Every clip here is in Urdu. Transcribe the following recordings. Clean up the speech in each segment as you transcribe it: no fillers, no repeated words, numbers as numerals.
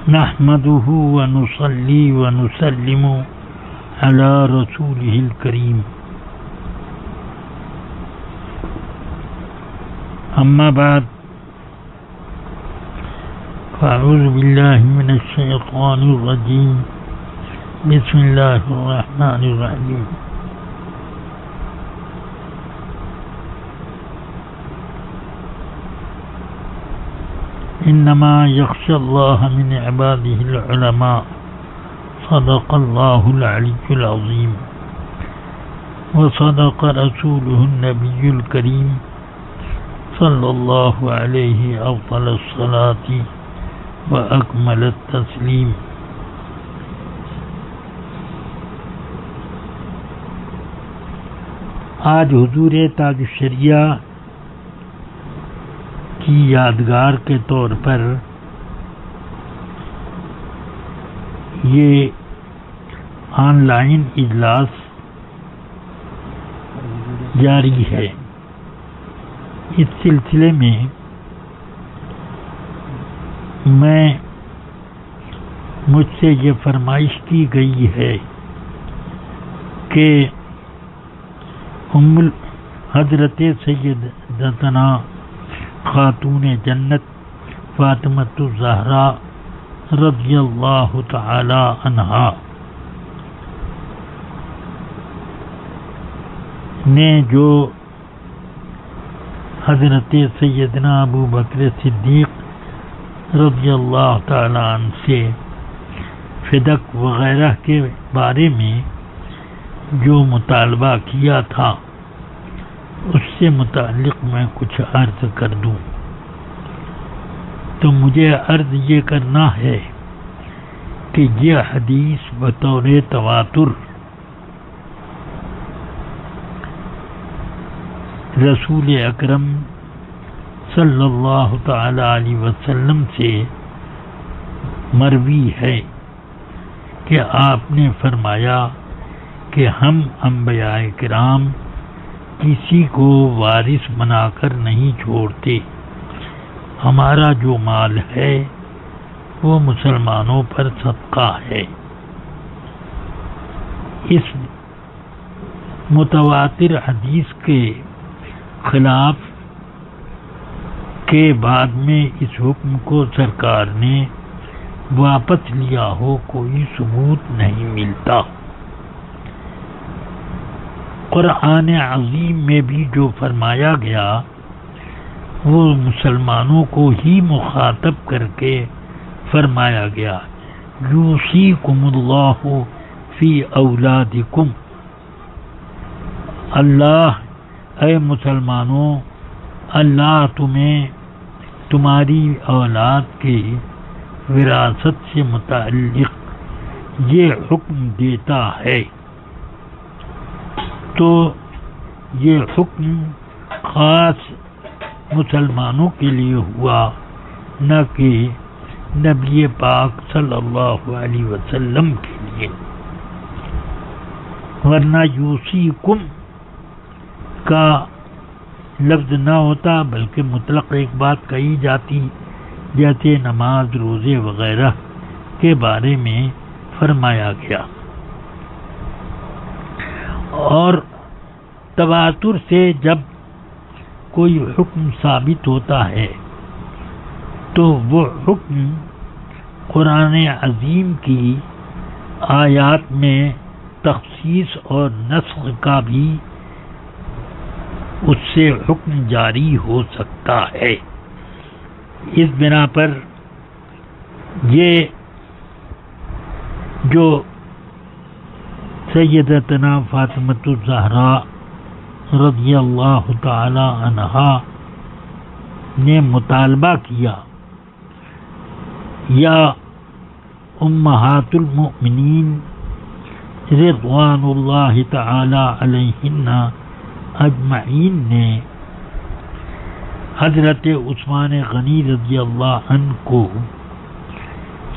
نحمده ونصلي ونسلم على رسوله الكريم أما بعد فأعوذ بالله من الشيطان الرجيم بسم الله الرحمن الرحيم انما يخشى الله من عباده العلماء صدق الله العلي العظيم وصدق رسوله النبي الكريم صلى الله عليه افضل الصلاة واكمل التسليم. آج حضور تاج الشریعہ کی یادگار کے طور پر یہ آن لائن اجلاس جاری ہے. اس سلسلے میں مجھ سے یہ فرمائش کی گئی ہے کہ حضرت سیدتنا خاتون جنت فاطمۃ الزہرا رضی اللہ تعالی عنہا نے جو حضرت سیدنا ابو بکر صدیق رضی اللہ تعالی عنہ سے فدق وغیرہ کے بارے میں جو مطالبہ کیا تھا اس سے متعلق میں کچھ عرض کر دوں. تو مجھے عرض یہ کرنا ہے کہ یہ حدیث بطور تواتر رسول اکرم صلی اللہ تعالی علیہ وسلم سے مروی ہے کہ آپ نے فرمایا کہ ہم انبیاء کرام کسی کو وارث بنا کر نہیں چھوڑتے. ہمارا جو مال ہے وہ مسلمانوں پر صدقہ ہے. اس متواتر حدیث کے خلاف کے بعد میں اس حکم کو سرکار نے واپس لیا ہو کوئی ثبوت نہیں ملتا. قرآن عظیم میں بھی جو فرمایا گیا وہ مسلمانوں کو ہی مخاطب کر کے فرمایا گیا. یوصیکم اللہ فی اولادکم. اللہ اے مسلمانوں، اللہ تمہیں تمہاری اولاد کے وراثت سے متعلق یہ حکم دیتا ہے. تو یہ حکم خاص مسلمانوں کے لیے ہوا، نہ کہ نبی پاک صلی اللہ علیہ وسلم کے لیے. ورنہ یوصیکم کا لفظ نہ ہوتا بلکہ مطلق ایک بات کہی جاتی، جیسے نماز روزے وغیرہ کے بارے میں فرمایا گیا. اور تواتر سے جب کوئی حکم ثابت ہوتا ہے تو وہ حکم قرآن عظیم کی آیات میں تخصیص اور نسخ کا بھی اس سے حکم جاری ہو سکتا ہے. اس بنا پر یہ جو سیدتنا فاطمۃ الزہرا رضی اللہ تعالی عنہا نے مطالبہ کیا، یا امہات المؤمنین رضوان اللہ تعالی علیہن اجمعین نے حضرت عثمان غنی رضی اللہ عنہ کو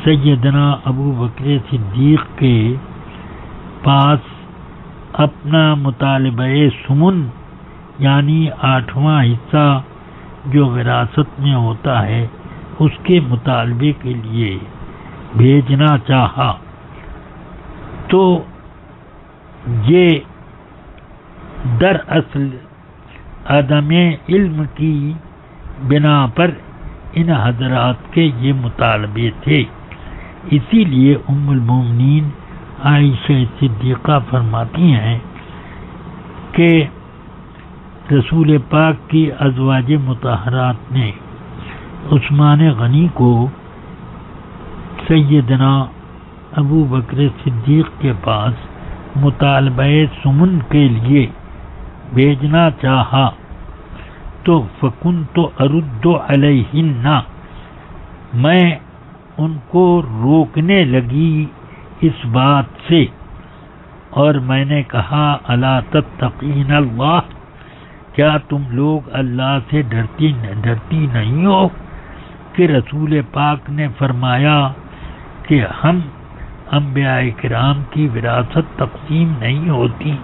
سیدنا ابو بکر صدیق کے پاس اپنا مطالبہ سمن یعنی 8واں حصہ جو وراثت میں ہوتا ہے اس کے مطالبے کے لیے بھیجنا چاہا تو یہ دراصل عدم علم کی بنا پر ان حضرات کے یہ مطالبے تھے. اسی لیے ام المومنین عائشہ صدیقہ فرماتی ہیں کہ رسول پاک کی ازواج مطہرات نے عثمان غنی کو سیدنا ابو بکر صدیق کے پاس مطالبہ سمن کے لیے بھیجنا چاہا تو فکنت ارد علیہن، میں ان کو روکنے لگی اس بات سے، اور میں نے کہا الا تتقین اللہ، کیا تم لوگ اللہ سے ڈرتی نہیں ہو کہ رسول پاک نے فرمایا کہ ہم انبیاء کرام کی وراثت تقسیم نہیں ہوتی،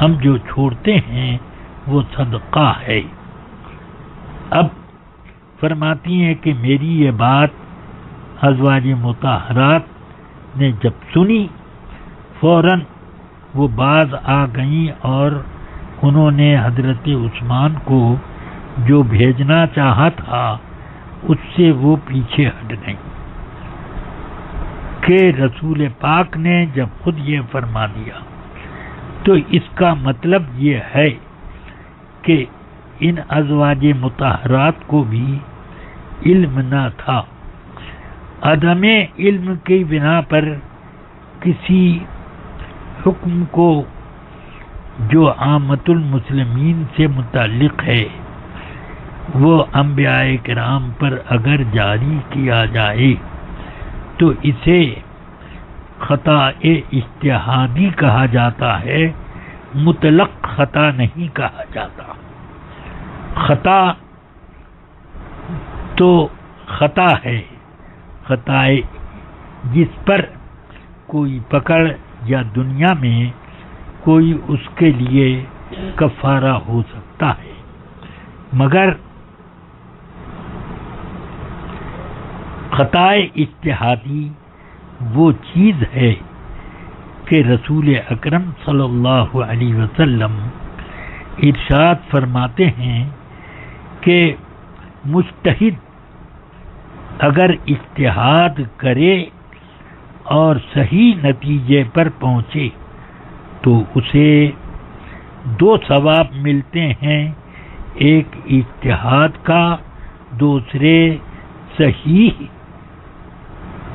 ہم جو چھوڑتے ہیں وہ صدقہ ہے. اب فرماتی ہیں کہ میری یہ بات ازواج مطہرات نے جب سنی فوراً وہ باز آ گئیں اور انہوں نے حضرت عثمان کو جو بھیجنا چاہا تھا اس سے وہ پیچھے ہٹ گئیں کہ رسول پاک نے جب خود یہ فرما دیا تو اس کا مطلب یہ ہے کہ ان ازواج مطہرات کو بھی علم نہ تھا. عدم علم کی بنا پر کسی حکم کو جو عامت المسلمین سے متعلق ہے وہ انبیاء کرام پر اگر جاری کیا جائے تو اسے خطا اجتہادی کہا جاتا ہے، مطلق خطا نہیں کہا جاتا. خطا تو خطا ہے، خطا جس پر کوئی پکڑ یا دنیا میں کوئی اس کے لیے کفارہ ہو سکتا ہے، مگر خطا اجتہادی وہ چیز ہے کہ رسول اکرم صلی اللہ علیہ وسلم ارشاد فرماتے ہیں کہ مجتہد اگر اجتہاد کرے اور صحیح نتیجے پر پہنچے تو اسے 2 ثواب ملتے ہیں، ایک اجتہاد کا، دوسرے صحیح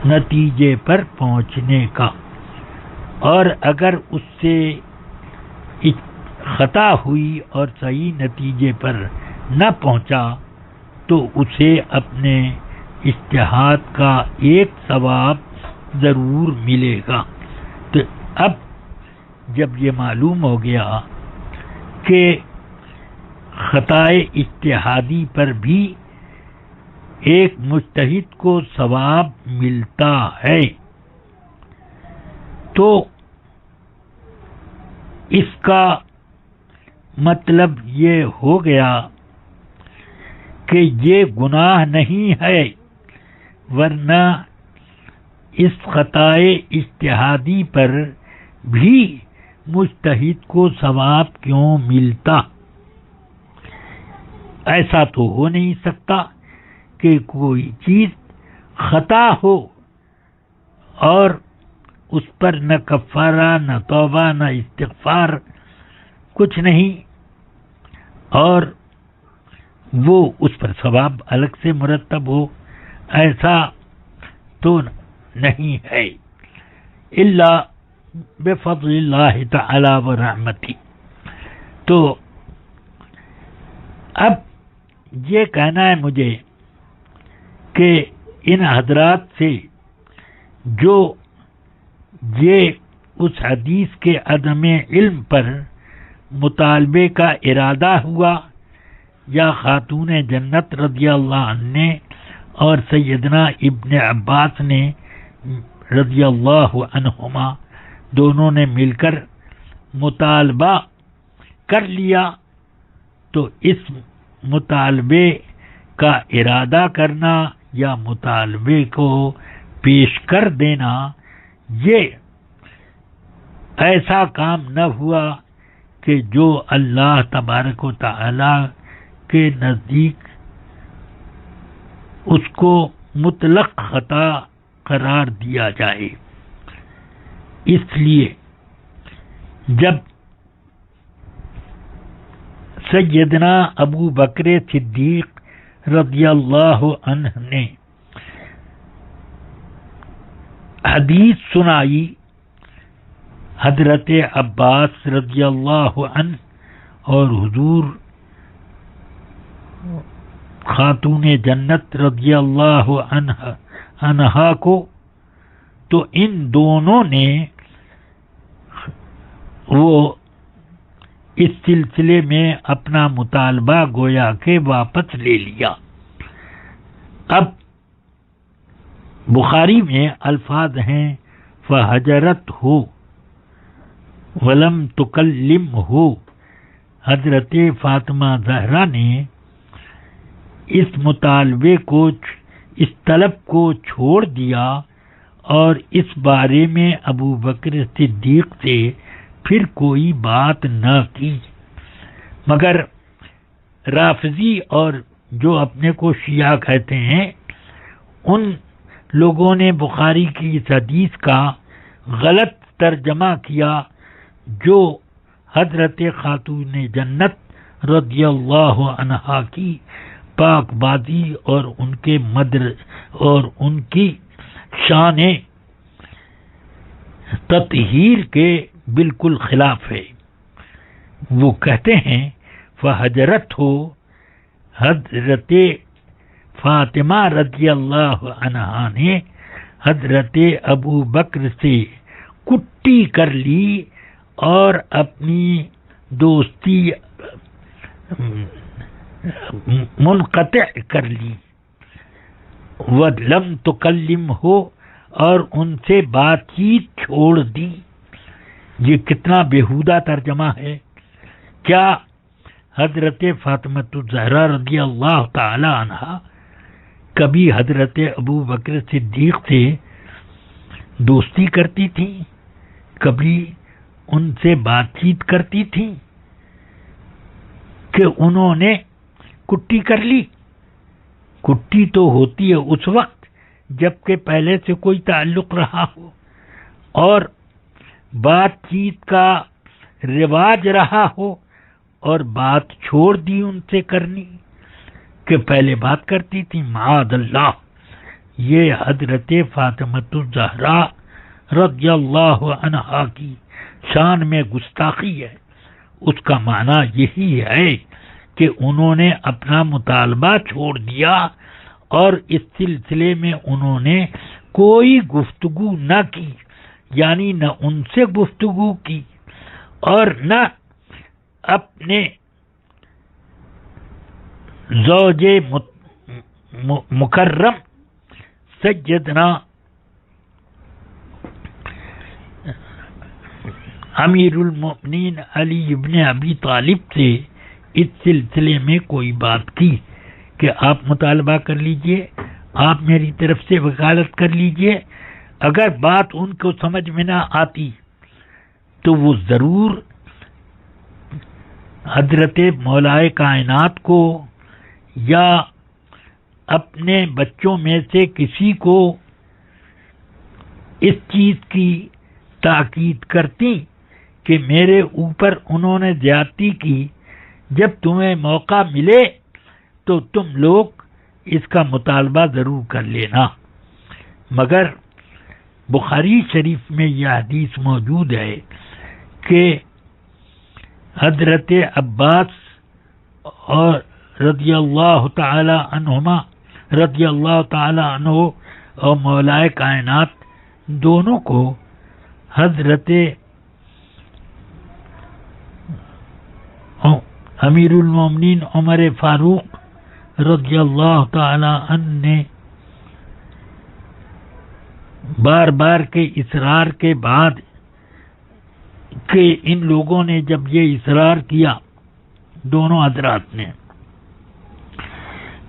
نتیجے پر پہنچنے کا. اور اگر اس سے خطا ہوئی اور صحیح نتیجے پر نہ پہنچا تو اسے اپنے اجتہاد کا 1 ثواب ضرور ملے گا. تو اب جب یہ معلوم ہو گیا کہ خطائے اجتہادی پر بھی ایک مجتہد کو ثواب ملتا ہے تو اس کا مطلب یہ ہو گیا کہ یہ گناہ نہیں ہے، ورنہ اس خطائے اجتہادی پر بھی مجتہد کو ثواب کیوں ملتا؟ ایسا تو ہو نہیں سکتا کہ کوئی چیز خطا ہو اور اس پر نہ کفارہ، نہ توبہ، نہ استغفار، کچھ نہیں، اور وہ اس پر ثواب الگ سے مرتب ہو. ایسا تو نہیں ہے، الا بفضل اللہ تعالی و رحمتی. تو اب یہ کہنا ہے مجھے کہ ان حضرات سے جو یہ اس حدیث کے عدم علم پر مطالبے کا ارادہ ہوا، یا خاتون جنت رضی اللہ عنہ نے اور سیدنا ابن عباس نے رضی اللہ عنہما دونوں نے مل کر مطالبہ کر لیا، تو اس مطالبے کا ارادہ کرنا یا مطالبے کو پیش کر دینا یہ ایسا کام نہ ہوا کہ جو اللہ تبارک و تعالی کے نزدیک اس کو مطلق خطا قرار دیا جائے. اس لیے جب سیدنا ابو بکر صدیق رضی اللہ عنہ نے حدیث سنائی حضرت عباس رضی اللہ عنہ اور حضور خاتون جنت رضی اللہ عنہا کو، تو ان دونوں نے وہ اس سلسلے میں اپنا مطالبہ گویا کہ واپس لے لیا. اب بخاری میں الفاظ ہیں فحجرت ہو ولم تکلم ہو. حضرت فاطمہ زہرا نے اس مطالبے کو، اس طلب کو چھوڑ دیا اور اس بارے میں ابو بکر صدیق سے پھر کوئی بات نہ کی. مگر رافضی اور جو اپنے کو شیعہ کہتے ہیں، ان لوگوں نے بخاری کی اس حدیث کا غلط ترجمہ کیا جو حضرت خاتون جنت رضی اللہ عنہا کی پاک بازی اور ان کے اور ان کی شان تطہیر کے بالکل خلاف ہے. وہ کہتے ہیں فحجرت ہو، حضرت فاطمہ رضی اللہ عنہا نے حضرت ابو بکر سے کٹی کر لی اور اپنی دوستی منقطع کر لی. وَلَمْ تُكَلِّمْ ہو، اور ان سے بات چیت چھوڑ دی. یہ کتنا بیہودہ ترجمہ ہے. کیا حضرت فاطمہ الزہرا رضی اللہ تعالی عنہا کبھی حضرت ابو بکر صدیق سے دوستی کرتی تھی؟ کبھی ان سے بات چیت کرتی تھی کہ انہوں نے کٹی کر لی؟ کٹی تو ہوتی ہے اس وقت جبکہ پہلے سے کوئی تعلق رہا ہو اور بات چیت کا رواج رہا ہو اور بات چھوڑ دی ان سے کرنی کہ پہلے بات کرتی تھی. معاذ اللہ، یہ حضرت فاطمہ الزہرا رضی اللہ عنہا کی شان میں گستاخی ہے. اس کا معنی یہی ہے کہ انہوں نے اپنا مطالبہ چھوڑ دیا اور اس سلسلے میں انہوں نے کوئی گفتگو نہ کی، یعنی نہ ان سے گفتگو کی اور نہ اپنے زوج مکرم سیدنا امیر المؤمنین علی ابن ابی طالب سے اس سلسلے میں کوئی بات کی کہ آپ مطالبہ کر لیجئے، آپ میری طرف سے وکالت کر لیجئے. اگر بات ان کو سمجھ میں نہ آتی تو وہ ضرور حضرت مولائے کائنات کو یا اپنے بچوں میں سے کسی کو اس چیز کی تاکید کرتی کہ میرے اوپر انہوں نے زیادتی کی، جب تمہیں موقع ملے تو تم لوگ اس کا مطالبہ ضرور کر لینا. مگر بخاری شریف میں یہ حدیث موجود ہے کہ حضرت عباس اور رضی اللہ تعالی عنہما رضی اللہ تعالی عنہ اور مولائے کائنات دونوں کو حضرت امیر المومنین عمر فاروق رضی اللہ تعالی عنہ نے بار بار کے اصرار کے بعد کہ ان لوگوں نے جب یہ اصرار کیا دونوں حضرات نے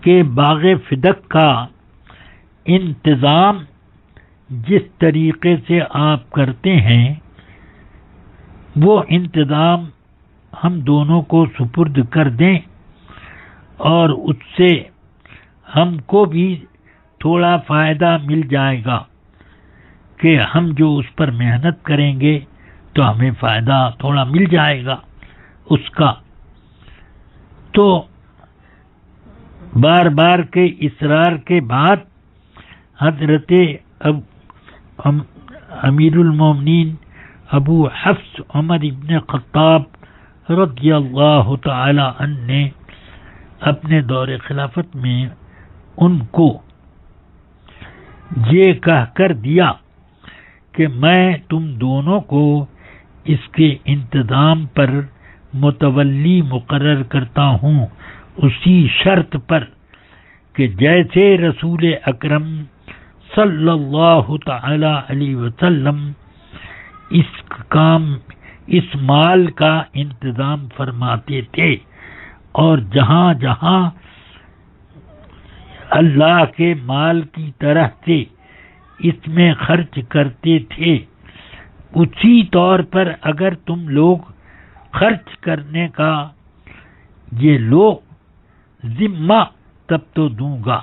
کہ باغ فدق کا انتظام جس طریقے سے آپ کرتے ہیں وہ انتظام ہم دونوں کو سپرد کر دیں، اور اس سے ہم کو بھی تھوڑا فائدہ مل جائے گا کہ ہم جو اس پر محنت کریں گے تو ہمیں فائدہ تھوڑا مل جائے گا اس کا۔ تو بار بار کے اصرار کے بعد حضرت امیر المومنین ابو حفص عمر ابن خطاب رضی اللہ تعالی عنہ نے اپنے دور خلافت میں ان کو یہ کہہ کر دیا کہ میں تم دونوں کو اس کے انتظام پر متولی مقرر کرتا ہوں، اسی شرط پر کہ جیسے رسول اکرم صلی اللہ تعالی علیہ وسلم اس مال کا انتظام فرماتے تھے اور جہاں جہاں اللہ کے مال کی طرح سے اس میں خرچ کرتے تھے، اسی طور پر اگر تم لوگ خرچ کرنے کا یہ لو ذمہ تب تو دوں گا،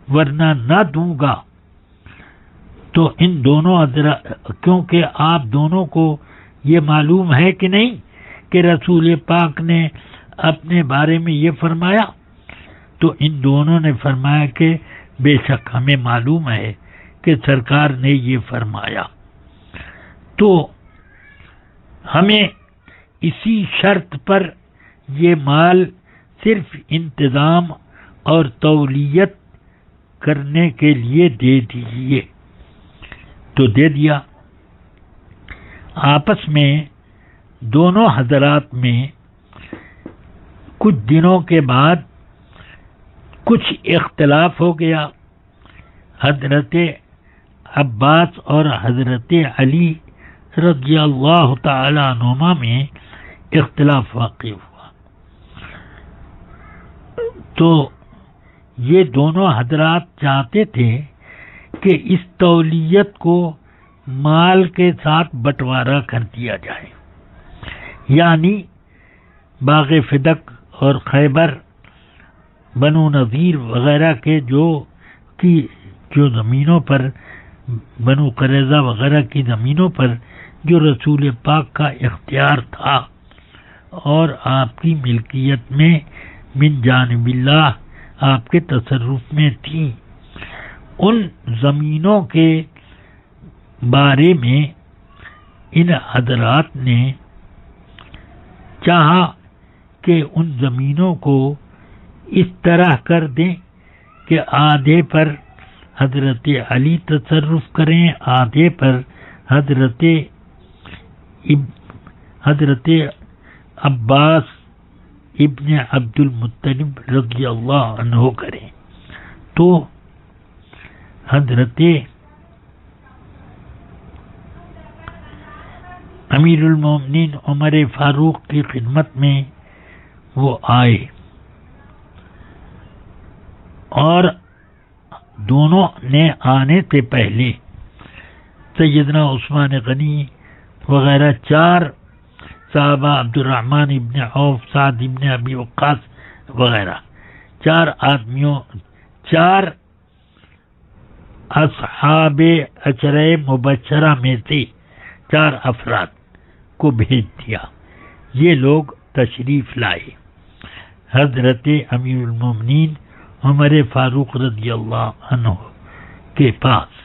ورنہ نہ دوں گا۔ تو ان دونوں کیونکہ آپ دونوں کو یہ معلوم ہے کہ نہیں کہ رسول پاک نے اپنے بارے میں یہ فرمایا، تو ان دونوں نے فرمایا کہ بے شک ہمیں معلوم ہے کہ سرکار نے یہ فرمایا، تو ہمیں اسی شرط پر یہ مال صرف انتظام اور تولیت کرنے کے لیے دے دیجیے۔ تو دے دیا۔ آپس میں دونوں حضرات میں کچھ دنوں کے بعد کچھ اختلاف ہو گیا، حضرت عباس اور حضرت علی رضی اللہ تعالی عنہما میں اختلاف واقع ہوا۔ تو یہ دونوں حضرات چاہتے تھے کہ اس تولیت کو مال کے ساتھ بٹوارا کر دیا جائے، یعنی باغ فدق اور خیبر، بنو نذیر وغیرہ کے جو زمینوں پر، بنو قریظہ وغیرہ کی زمینوں پر جو رسول پاک کا اختیار تھا اور آپ کی ملکیت میں من جانب اللہ آپ کے تصرف میں تھی، ان زمینوں کے بارے میں ان حضرات نے چاہا کہ ان زمینوں کو اس طرح کر دیں کہ آدھے پر حضرت علی تصرف کریں، آدھے پر حضرت عباس ابن عبد المطلب رضی اللہ عنہ کریں۔ تو حضرت امیر المومنین عمر فاروق کی خدمت میں وہ آئے، اور دونوں نے آنے سے پہلے سیدنا عثمان غنی وغیرہ 4 صحابہ، عبد الرحمن ابن عوف، سعد ابن ابی وقاص وغیرہ 4 آدمیوں، 4 اصحاب عشرہ مبشرہ میں سے 4 افراد کو بھیج دیا، یہ لوگ تشریف لائے حضرت امیر المومنین عمر فاروق رضی اللہ عنہ کے پاس۔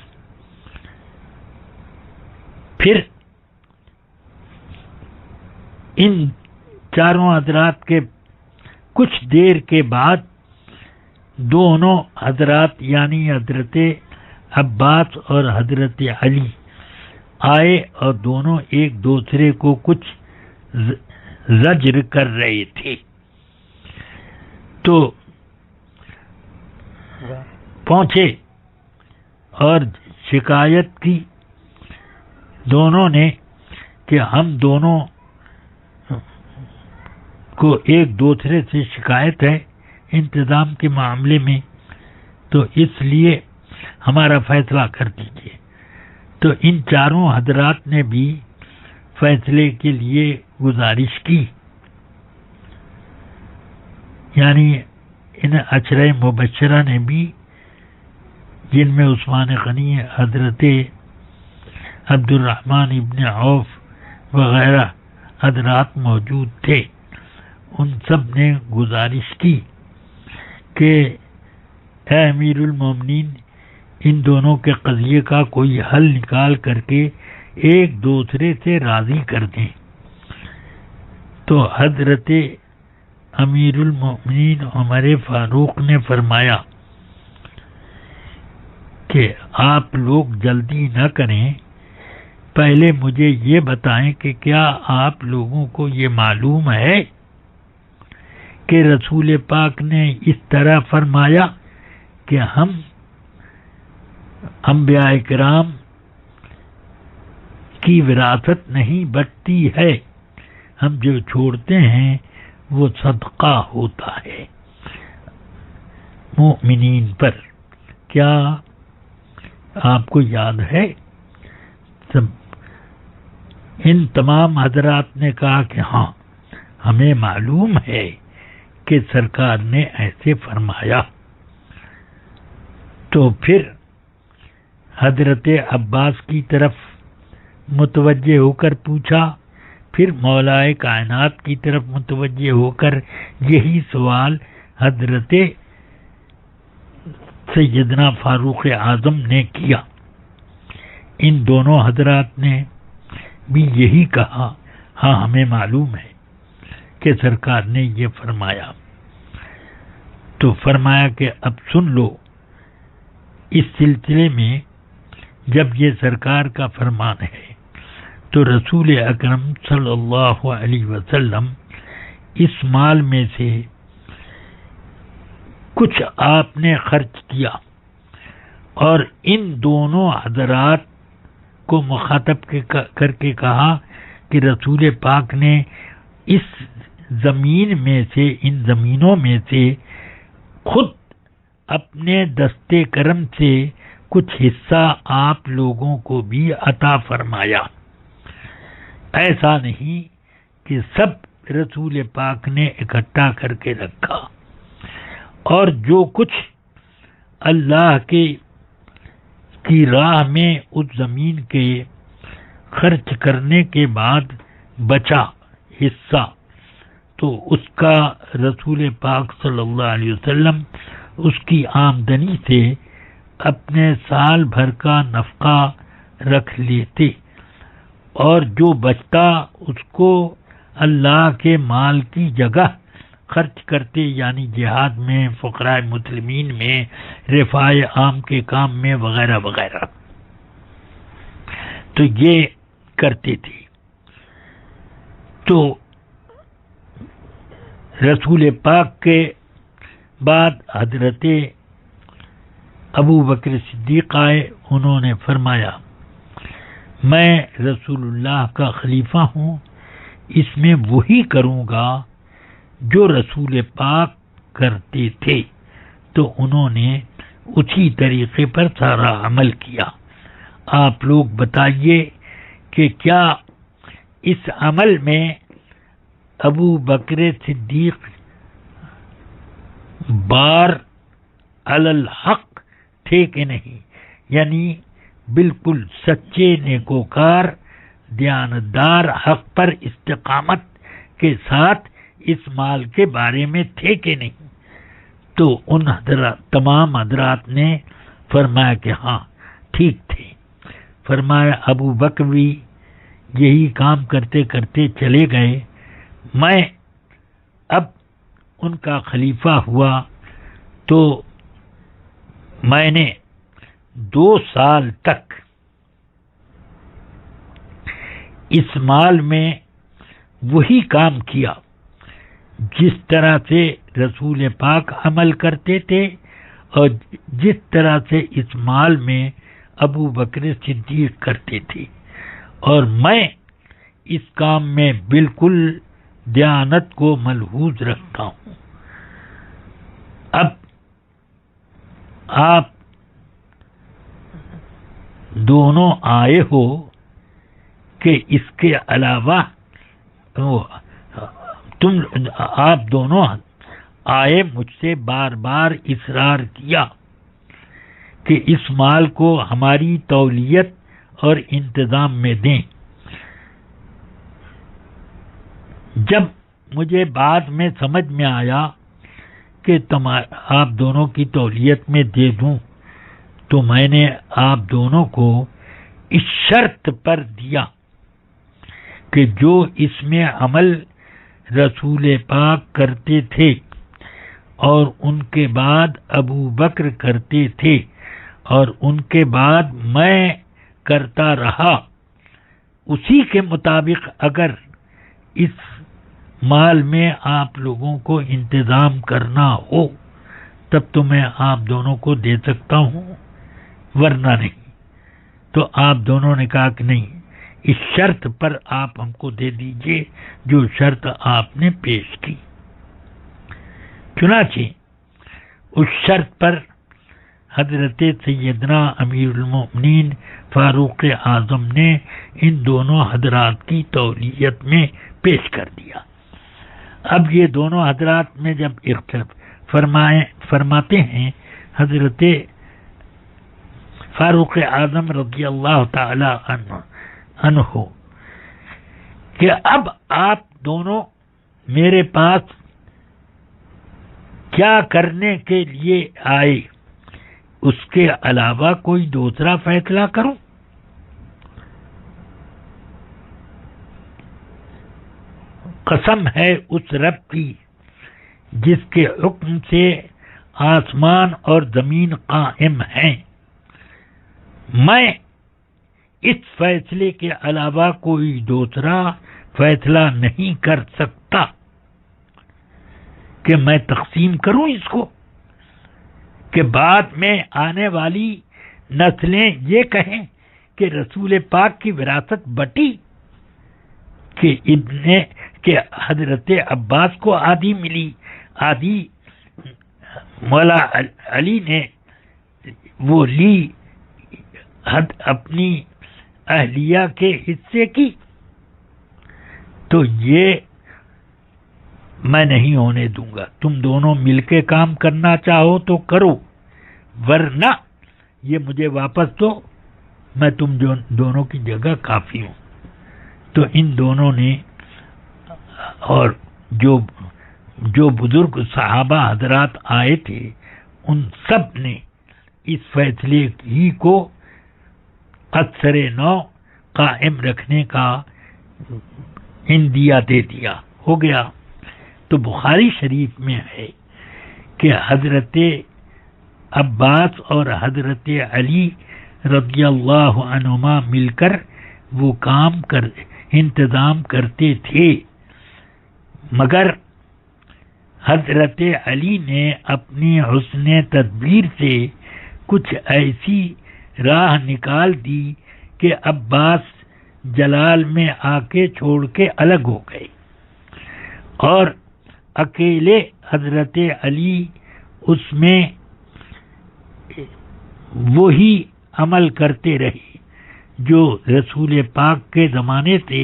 پھر ان 4 حضرات کے کچھ دیر کے بعد دونوں حضرات یعنی حضرت عباس اور حضرت علی آئے، اور دونوں ایک دوسرے کو کچھ زجر کر رہے تھے۔ تو پہنچے اور شکایت کی دونوں نے کہ ہم دونوں کو ایک دوسرے سے شکایت ہے انتظام کے معاملے میں، تو اس لیے ہمارا فیصلہ کر دیجیے۔ تو ان چاروں حضرات نے بھی فیصلے کے لیے گزارش کی، یعنی ان عشرہ مبشرہ نے بھی، جن میں عثمان غنی، حضرت عبد الرحمن ابن عوف وغیرہ حضرات موجود تھے، ان سب نے گزارش کی کہ اے امیر المومنین، ان دونوں کے قضیے کا کوئی حل نکال کر کے ایک دوسرے سے راضی کر دیں۔ تو حضرت امیر المومنین عمر فاروق نے فرمایا کہ آپ لوگ جلدی نہ کریں، پہلے مجھے یہ بتائیں کہ کیا آپ لوگوں کو یہ معلوم ہے کہ رسول پاک نے اس طرح فرمایا کہ ہم انبیاء کرام کی وراثت نہیں بٹتی ہے، ہم جو چھوڑتے ہیں وہ صدقہ ہوتا ہے مومنین پر؟ کیا آپ کو یاد ہے؟ ان تمام حضرات نے کہا کہ ہاں ہمیں معلوم ہے کہ سرکار نے ایسے فرمایا۔ تو پھر حضرت عباس کی طرف متوجہ ہو کر پوچھا، پھر مولا کائنات کی طرف متوجہ ہو کر یہی سوال حضرت سیدنا فاروق اعظم نے کیا۔ ان دونوں حضرات نے بھی یہی کہا، ہاں ہمیں معلوم ہے کہ سرکار نے یہ فرمایا۔ تو فرمایا کہ اب سن لو، اس سلسلے میں جب یہ سرکار کا فرمان ہے تو رسول اکرم صلی اللہ علیہ وسلم اس مال میں سے کچھ آپ نے خرچ کیا، اور ان دونوں حضرات کو مخاطب کر کے کہا کہ رسول پاک نے اس زمین میں سے، ان زمینوں میں سے خود اپنے دستے کرم سے کچھ حصہ آپ لوگوں کو بھی عطا فرمایا۔ ایسا نہیں کہ سب رسول پاک نے اکٹھا کر کے رکھا، اور جو کچھ اللہ کی راہ میں اس زمین کے خرچ کرنے کے بعد بچا حصہ، تو اس کا رسول پاک صلی اللہ علیہ وسلم اس کی آمدنی سے اپنے سال بھر کا نفقہ رکھ لیتے، اور جو بچتا اس کو اللہ کے مال کی جگہ خرچ کرتے، یعنی جہاد میں، فقراء مسلمین میں، رفاع عام کے کام میں، وغیرہ وغیرہ۔ تو یہ کرتے تھے۔ تو رسول پاک کے بعد حضرت ابو بکر صدیق آئے، انہوں نے فرمایا میں رسول اللہ کا خلیفہ ہوں، اس میں وہی کروں گا جو رسول پاک کرتے تھے۔ تو انہوں نے اسی طریقے پر سارا عمل کیا۔ آپ لوگ بتائیے کہ کیا اس عمل میں ابو بکر صدیق بار علی الحق تھے کہ نہیں؟ یعنی بالکل سچے نیکوکار، دیانتدار، حق پر استقامت کے ساتھ اس مال کے بارے میں تھے کہ نہیں؟ تو ان تمام حضرات نے فرمایا کہ ہاں ٹھیک تھے۔ فرمایا ابو بکر بھی یہی کام کرتے کرتے چلے گئے، میں اب ان کا خلیفہ ہوا، تو میں نے 2 سال تک اس مال میں وہی کام کیا جس طرح سے رسول پاک عمل کرتے تھے، اور جس طرح سے اس مال میں ابو بکر صدیق کرتے تھے، اور میں اس کام میں بالکل دیانت کو ملحوظ رکھتا ہوں۔ اب آپ دونوں آئے ہو کہ اس کے علاوہ آپ دونوں آئے مجھ سے بار بار اصرار کیا کہ اس مال کو ہماری تولیت اور انتظام میں دیں. جب مجھے بعد میں سمجھ میں آیا کہ آپ دونوں کی تولیت میں دے دوں تو میں نے آپ دونوں کو اس شرط پر دیا کہ جو اس میں عمل رسول پاک کرتے تھے اور ان کے بعد ابو بکر کرتے تھے اور ان کے بعد میں کرتا رہا، اسی کے مطابق اگر اس مال میں آپ لوگوں کو انتظام کرنا ہو تب تو میں آپ دونوں کو دے سکتا ہوں، ورنہ نہیں. تو آپ دونوں نے کہا کہ نہیں، اس شرط پر آپ ہم کو دے دیجئے جو شرط آپ نے پیش کی. چنانچہ اس شرط پر حضرت سیدنا امیر المؤمنین فاروق اعظم نے ان دونوں حضرات کی تولیت میں پیش کر دیا. اب یہ دونوں حضرات میں جب اختلاف فرماتے ہیں حضرت فاروق اعظم رضی اللہ تعالی عنہ کہ اب آپ دونوں میرے پاس کیا کرنے کے لیے آئے، اس کے علاوہ کوئی دوسرا فیصلہ کروں؟ قسم ہے اس رب کی جس کے حکم سے آسمان اور زمین قائم ہیں، میں اس فیصلے کے علاوہ کوئی دوسرا فیصلہ نہیں کر سکتا کہ میں تقسیم کروں اس کو، کہ بعد میں آنے والی نسلیں یہ کہیں کہ رسول پاک کی وراثت بٹی، کہ حضرت عباس کو آدھی ملی، آدھی مولا علی نے وہ لی اپنی اہلیہ کے حصے کی. تو یہ میں نہیں ہونے دوں گا. تم دونوں مل کے کام کرنا چاہو تو کرو، ورنہ یہ مجھے واپس دو، میں تم دونوں کی جگہ کافی ہوں. تو ان دونوں نے اور جو بزرگ صحابہ حضرات آئے تھے ان سب نے اس فیصلے ہی کو اثر نو قائم رکھنے کا اندیا دے دیا. ہو گیا. تو بخاری شریف میں ہے کہ حضرت عباس اور حضرت علی رضی اللہ عنہما مل کر وہ کام انتظام کرتے تھے، مگر حضرت علی نے اپنی حسن تدبیر سے کچھ ایسی راہ نکال دی کہ عباس جلال میں آ کے چھوڑ کے الگ ہو گئے اور اکیلے حضرت علی اس میں وہی عمل کرتے رہے جو رسول پاک کے زمانے سے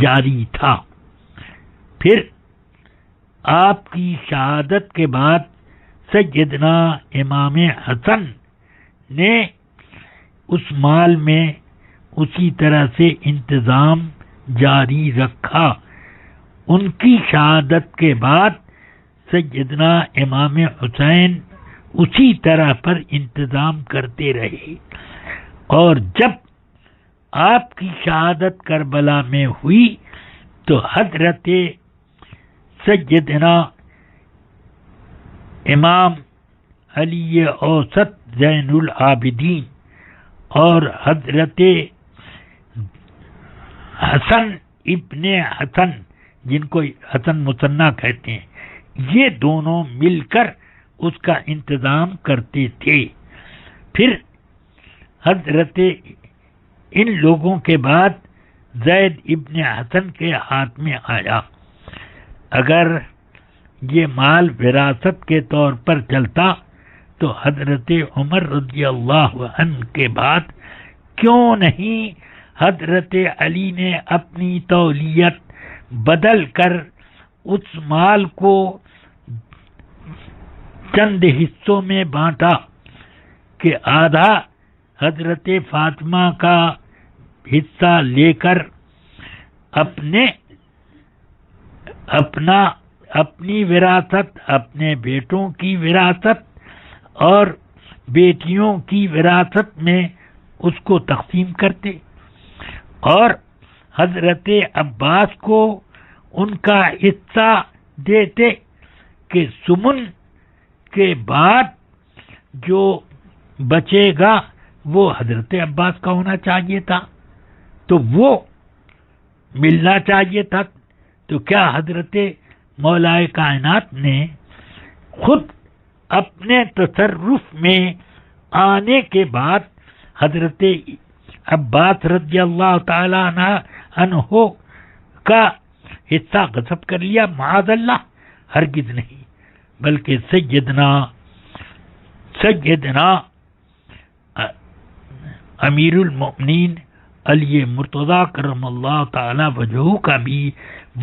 جاری تھا. پھر آپ کی شہادت کے بعد سیدنا امام حسن نے اس مال میں اسی طرح سے انتظام جاری رکھا. ان کی شہادت کے بعد سیدنا امام حسین اسی طرح پر انتظام کرتے رہے، اور جب آپ کی شہادت کربلا میں ہوئی تو حضرت سیدنا امام علی اوسط زین العابدین اور حضرت حسن ابن حسن، جن کو حسن مثنیٰ کہتے ہیں، یہ دونوں مل کر اس کا انتظام کرتے تھے. پھر حضرت ان لوگوں کے بعد زید ابن حسن کے ہاتھ میں آیا. اگر یہ مال وراثت کے طور پر چلتا تو حضرت عمر رضی اللہ عنہ کے بعد کیوں نہیں حضرت علی نے اپنی تولیت بدل کر اس مال کو چند حصوں میں بانٹا کہ آدھا حضرت فاطمہ کا حصہ لے کر اپنی وراثت، اپنے بیٹوں کی وراثت اور بیٹیوں کی وراثت میں اس کو تقسیم کرتے، اور حضرت عباس کو ان کا حصہ دیتے کہ سمن کے بعد جو بچے گا وہ حضرت عباس کا ہونا چاہیے تھا، تو وہ ملنا چاہیے تھا۔ تو کیا حضرت مولائے کائنات نے خود اپنے تصرف میں آنے کے بعد حضرت عباس رضی اللہ تعالی عنہ کا حصہ غصب کر لیا؟ معاذ اللہ، ہرگز نہیں، بلکہ سیدنا امیر المؤمنین علی مرتضی کرم اللہ تعالی وجہہ کا بھی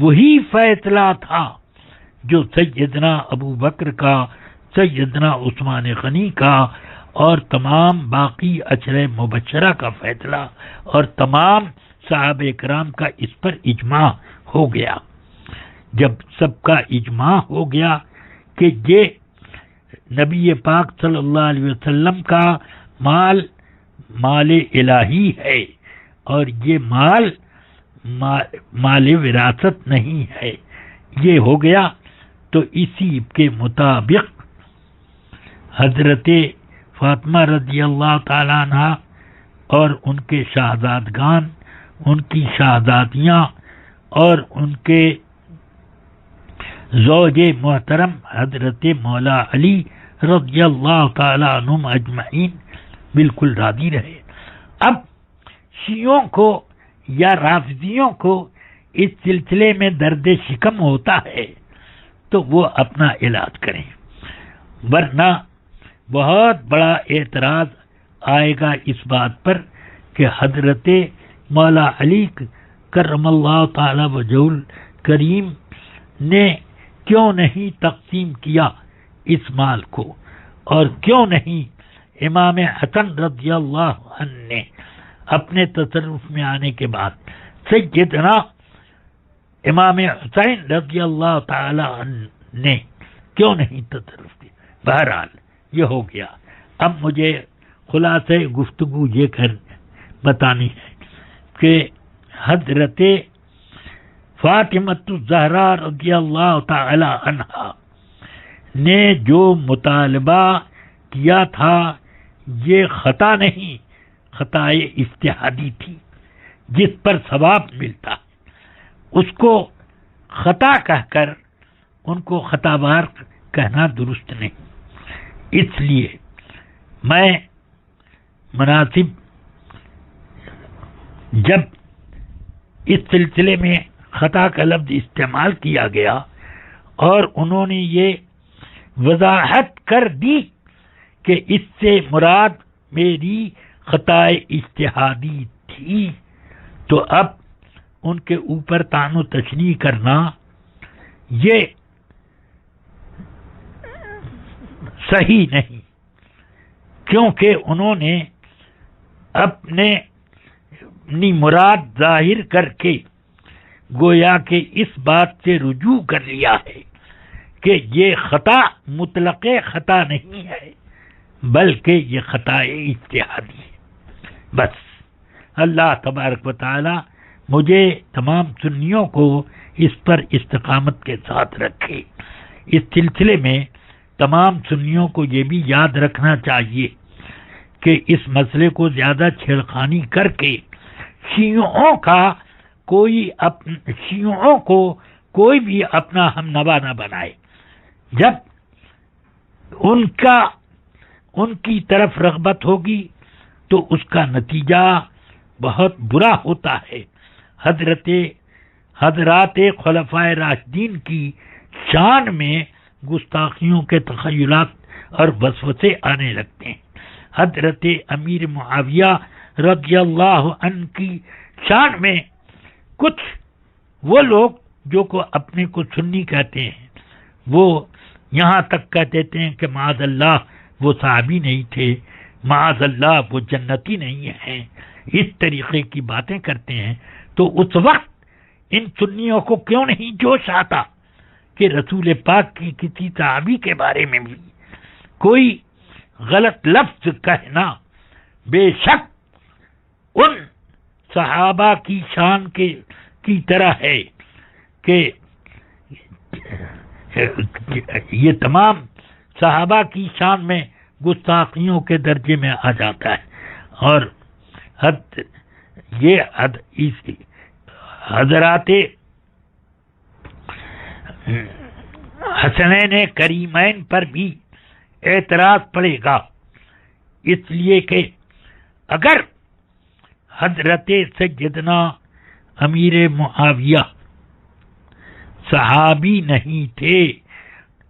وہی فیصلہ تھا جو سیدنا ابو بکر کا، سیدنا عثمان غنی کا اور تمام باقی عشرہ مبشرہ کا فیصلہ اور تمام صحابہ کرام کا اس پر اجماع ہو گیا۔ جب سب کا اجماع ہو گیا کہ یہ نبی پاک صلی اللہ علیہ وسلم کا مال الہی ہے اور یہ مال وراثت نہیں ہے، یہ ہو گیا، تو اسی کے مطابق حضرت فاطمہ رضی اللہ تعالیٰ عنہ اور ان کے شہزادگان، ان کی شہزادیاں اور ان کے زوج محترم حضرت مولا علی رضی اللہ تعالیٰ عنہم اجمعین بالکل راضی رہے۔ اب شیعوں کو یا رافضیوں کو اس سلسلے میں درد شکم ہوتا ہے تو وہ اپنا علاج کریں، ورنہ بہت بڑا اعتراض آئے گا اس بات پر کہ حضرت مولا علی کرم اللہ تعالی وجہ الکریم نے کیوں نہیں تقسیم کیا اس مال کو، اور کیوں نہیں امام حسن رضی اللہ عنہ نے اپنے تصرف میں آنے کے بعد سیدنا امام حسین رضی اللہ تعالی عنہ نے کیوں نہیں تصرف کیا؟ بہرحال یہ ہو گیا۔ اب مجھے خلاصہ گفتگو یہ بتانی ہے کہ حضرت فاطمۃ الزہرا رضی اللہ تعالی عنہا نے جو مطالبہ کیا تھا یہ خطا نہیں، خطائے اجتہادی تھی جس پر ثواب ملتا، اس کو خطا کہہ کر ان کو خطا بار کہنا درست نہیں۔ اس لیے میں مناسب جب اس سلسلے میں خطا کا لفظ استعمال کیا گیا اور انہوں نے یہ وضاحت کر دی کہ اس سے مراد میری خطائے اجتہادی تھی، تو اب ان کے اوپر طعن و تشنیع کرنا یہ صحیح نہیں، کیونکہ انہوں نے اپنی مراد ظاہر کر کے گویا کہ اس بات سے رجوع کر لیا ہے کہ یہ خطا مطلق خطا نہیں ہے بلکہ یہ خطا اجتہادی ہے۔ بس اللہ تبارک و تعالی مجھے تمام سنیوں کو اس پر استقامت کے ساتھ رکھے۔ اس سلسلے میں تمام سنیوں کو یہ بھی یاد رکھنا چاہیے کہ اس مسئلے کو زیادہ چھیڑخانی کر کے شیعوں کو کوئی بھی اپنا ہم نوا نہ بنائے۔ جب ان کی طرف رغبت ہوگی تو اس کا نتیجہ بہت برا ہوتا ہے۔ حضرات خلفائے راشدین کی شان میں گستاخیوں کے تخیلات اور وسوسے آنے لگتے ہیں۔ حضرت امیر معاویہ رضی اللہ عنہ کی شان میں کچھ وہ لوگ جو کو اپنے کو سنی کہتے ہیں، وہ یہاں تک کہہ دیتے ہیں کہ معاذ اللہ وہ صحابی نہیں تھے، معاذ اللہ وہ جنتی نہیں ہیں، اس طریقے کی باتیں کرتے ہیں، تو اس وقت ان سنیوں کو کیوں نہیں جوش آتا کہ رسول پاک کی کسی صحابی کے بارے میں بھی کوئی غلط لفظ کہنا بے شک ان صحابہ کی شان کی طرح ہے کہ یہ تمام صحابہ کی شان میں گستاخیوں کے درجے میں آ جاتا ہے، اور حضرات حسنین کریمین پر بھی اعتراض پڑے گا، اس لیے کہ اگر حضرت سیدنا امیر معاویہ صحابی نہیں تھے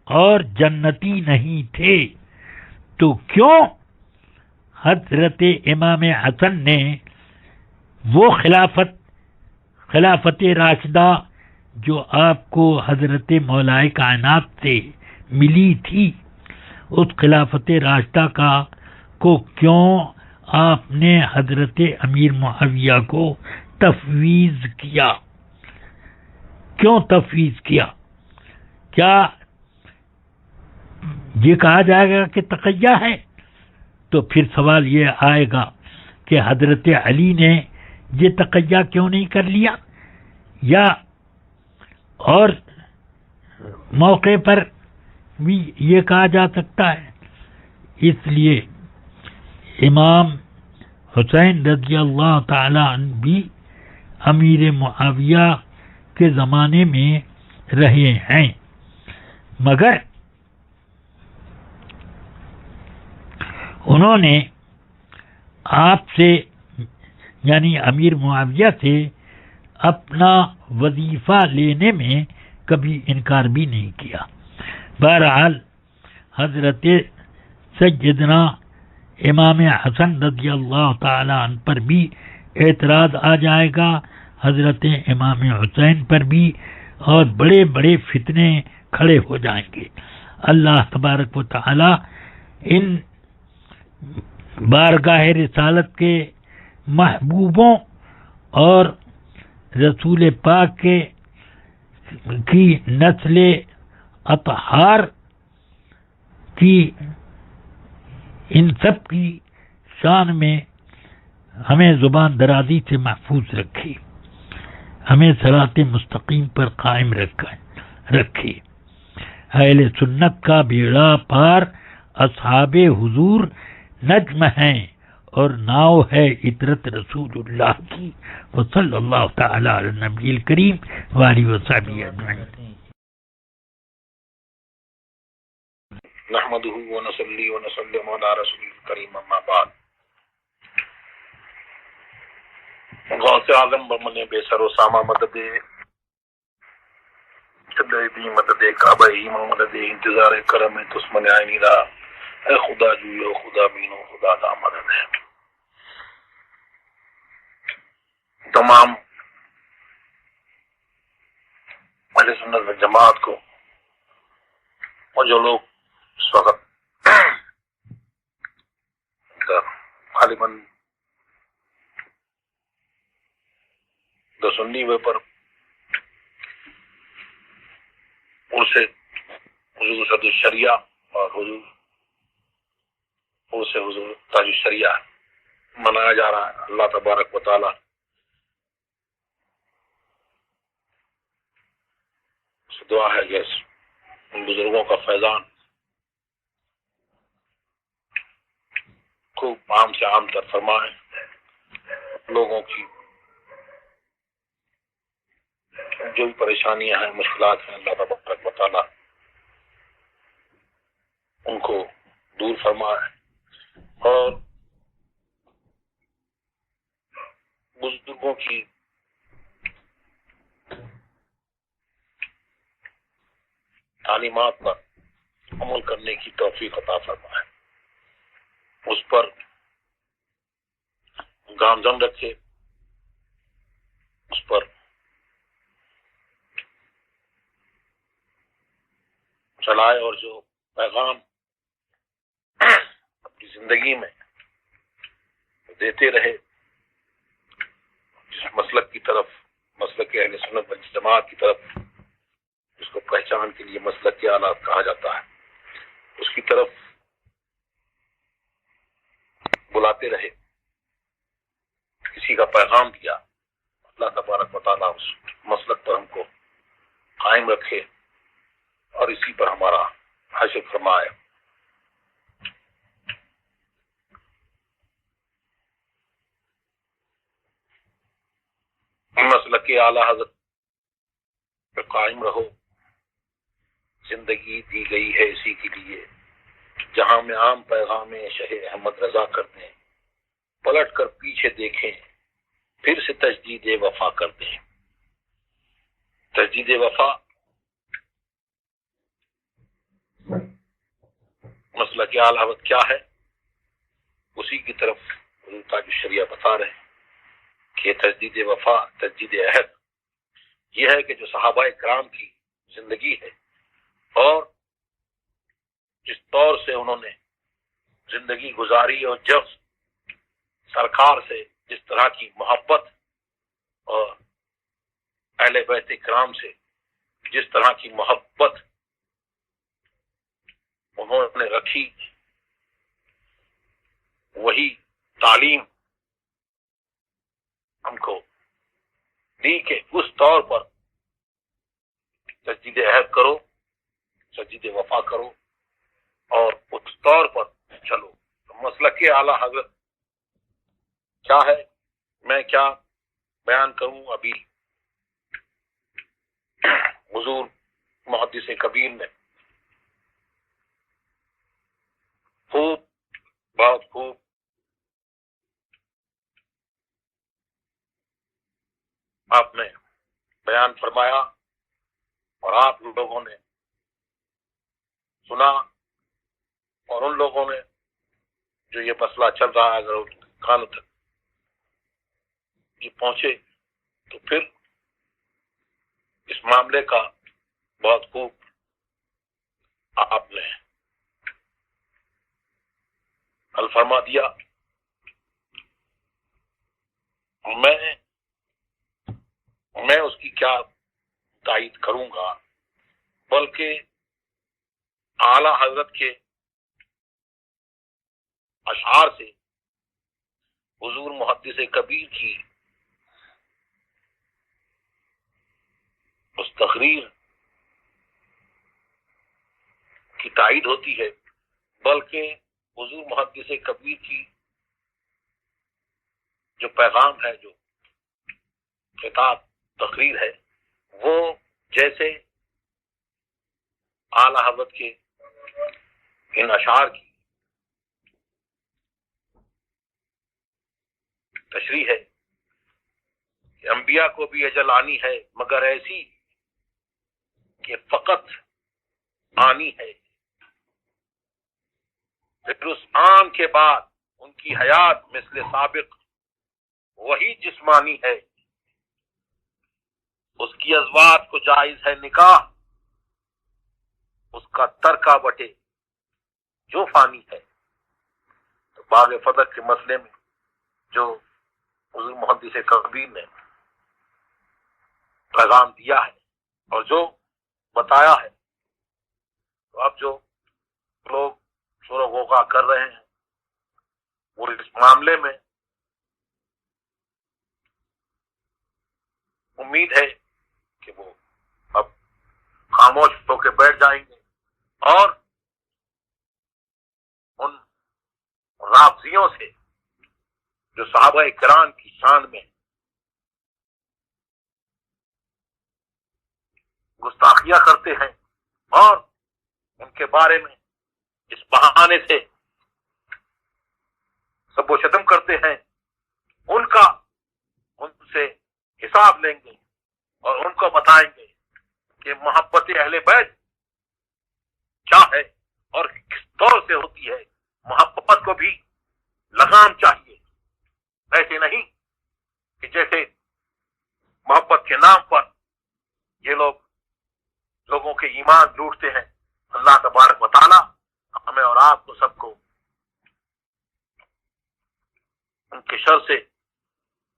اور جنتی نہیں تھے تو کیوں حضرت امام حسن نے وہ خلافت راشدہ جو آپ کو حضرت مولا کائنات سے ملی تھی، اس خلافت راشدہ کو کیوں آپ نے حضرت امیر معاویہ کو تفویض کیا؟ کیوں تفویض کیا؟ کیا یہ کہا جائے گا کہ تقیہ ہے؟ تو پھر سوال یہ آئے گا کہ حضرت علی نے یہ تقیہ کیوں نہیں کر لیا، یا اور موقع پر بھی یہ کہا جا سکتا ہے۔ اس لیے امام حسین رضی اللہ تعالی عنہ بھی امیر معاویہ کے زمانے میں رہے ہیں، مگر انہوں نے آپ سے یعنی امیر معاویہ سے اپنا وظیفہ لینے میں کبھی انکار بھی نہیں کیا۔ بہرحال حضرت سیدنا امام حسن رضی اللہ تعالی عنہ پر بھی اعتراض آ جائے گا، حضرت امام حسین پر بھی، اور بڑے بڑے فتنے کھڑے ہو جائیں گے۔ اللہ تبارک و تعالی ان بارگاہ رسالت کے محبوبوں اور رسول پاک کی نسل اطہار کی ان سب کی شان میں ہمیں زبان درازی سے محفوظ رکھے، ہمیں صراط مستقیم پر قائم رکھے۔ اہل سنت کا بیڑا پار اصحاب حضور نجم ہیں اور ناؤ ہے عطرت رسول اللہ کی، وصلی اللہ تعالی علی النبی الکریم وآلہ وصحبہ اجمعین۔ نحمده ونصلي ونسلم على رسول الكريم اما بعد۔ غوث اعظم بمن بے سر و سامہ مدد دی مدد کعبہ ایمان مدد انتظار کرم تسمن عینی را، اے خدا جویو خدا بینو خدا دا مدد ہے۔ تمام اہل سنت و جماعت کو اور جو لوگ اس وقت غالباً دو سنی وے پر اسے حضور صد الشریعہ اور حضور تاج الشریعہ منایا جا رہا ہے۔ اللہ تبارک و تعالی سے دعا ہے کہ ان بزرگوں کا فیضان خوب عام سے عام تر فرمائے، لوگوں کی جو بھی پریشانیاں ہیں مشکلات ہیں اللہ تبارک و تعالی ان کو دور فرمائے، اور بزرگوں کی تعلیمات پر عمل کرنے کی توفیق عطا فرمائے، اس پر گامزن رکھے، اس پر چلائے، اور جو پیغام اپنی زندگی میں دیتے رہے، جس مسلک کی طرف، مسلک اہل سنت والجماعت کی طرف، جس کو پہچان کے لیے مسلک کے آلات کہا جاتا ہے، اس کی طرف بلاتے رہے، کسی کا پیغام دیا، اللہ تبارک و تعالیٰ اس مسلک پر ہم کو قائم رکھے اور اسی پر ہمارا حشر فرمائے۔ مسلک اعلیٰ حضرت پہ قائم رہو، زندگی دی گئی ہے اسی کے لیے، جہاں میں عام پیغام شہ احمد رضا کر دیں، پلٹ کر پیچھے دیکھیں، پھر سے تجدید وفا کر دیں۔ تجدید وفا مسلک اعلیٰ حضرت کیا ہے، اسی کی طرف حضور تاج الشریعہ بتا رہے ہیں کہ تجدید وفا، تجدید عہد، یہ ہے کہ جو صحابہ کرام کی زندگی ہے اور جس طور سے انہوں نے زندگی گزاری، اور جب سرکار سے جس طرح کی محبت اور اہل بیت کرام سے جس طرح کی محبت انہوں نے رکھی، وہی تعلیم ہم کو دی کہ اس طور پر تجدید عہد کرو، تجدید وفا کرو اور اس طور پر چلو۔ مسلک اعلیٰ حضرت کیا ہے، میں کیا بیان کروں؟ ابھی حضور محدث کبیر نے بہت خوب آپ نے بیان فرمایا اور آپ لوگوں نے سنا، اور ان لوگوں نے جو یہ مسئلہ چل رہا ہے اگر ان کانوں تک یہ پہنچے تو پھر اس معاملے کا بہت خوب آپ نے حل فرما دیا۔ میں اس کی کیا تائید کروں گا، بلکہ اعلیٰ حضرت کے اشعار سے حضور محدث کبیر کی اس تقریر کی تائید ہوتی ہے، بلکہ حضور محدث کبیر کی جو پیغام ہے، جو خطاب تقریر ہے، وہ جیسے اعلیٰ حضرت کے ان اشعار کی تشریح ہے کہ انبیاء کو بھی اجل آنی ہے، مگر ایسی کہ فقط آنی ہے، پھر اس آن کے بعد ان کی حیات مثل سابق وہی جسمانی ہے، اس کی ازواج کو جائز ہے نکاح، اس کا ترکہ بٹے جو فانی ہے۔ تو باغ فتح کے مسئلے میں جو حضور محدث کبیر نے پیغام دیا ہے اور جو بتایا ہے، تو اب جو لوگ شور و غوغا کر رہے ہیں وہ اس معاملے میں امید ہے کہ وہ اب خاموش ہو کے بیٹھ جائیں گے اور ان رافضیوں سے جو صحابہ کرام کی شان میں گستاخیاں کرتے ہیں اور ان کے بارے میں اس بہانے سے سب و شتم کرتے ہیں، ان سے حساب لیں گے اور ان کو بتائیں گے کہ محبت اہل بیت کیا ہے اور کس طور سے ہوتی ہے۔ محبت کو بھی لگام چاہیے، ایسے نہیں ایمان لوٹتے ہیں، اللہ تبارک و تعالی ہمیں اور آپ کو سب کو ان کے شر سے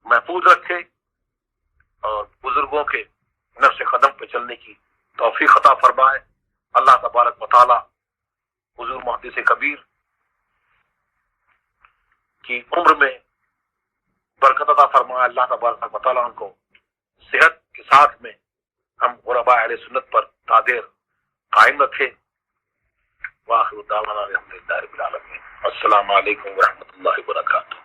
محفوظ رکھے اور بزرگوں کے نقش قدم پہ چلنے کی توفیق عطا فرمائے۔ اللہ تبارک و تعالی حضور محدث کبیر کی عمر میں برکت عطا فرمائے۔ اللہ تبارک و تعالی ان کو صحت کے ساتھ میں ہم غرباء اہل سنت پر قادر قائم رکھے۔ وآخر دعوانا الحمدللہ رب العالمین۔ السلام علیکم ورحمۃ اللہ وبرکاتہ۔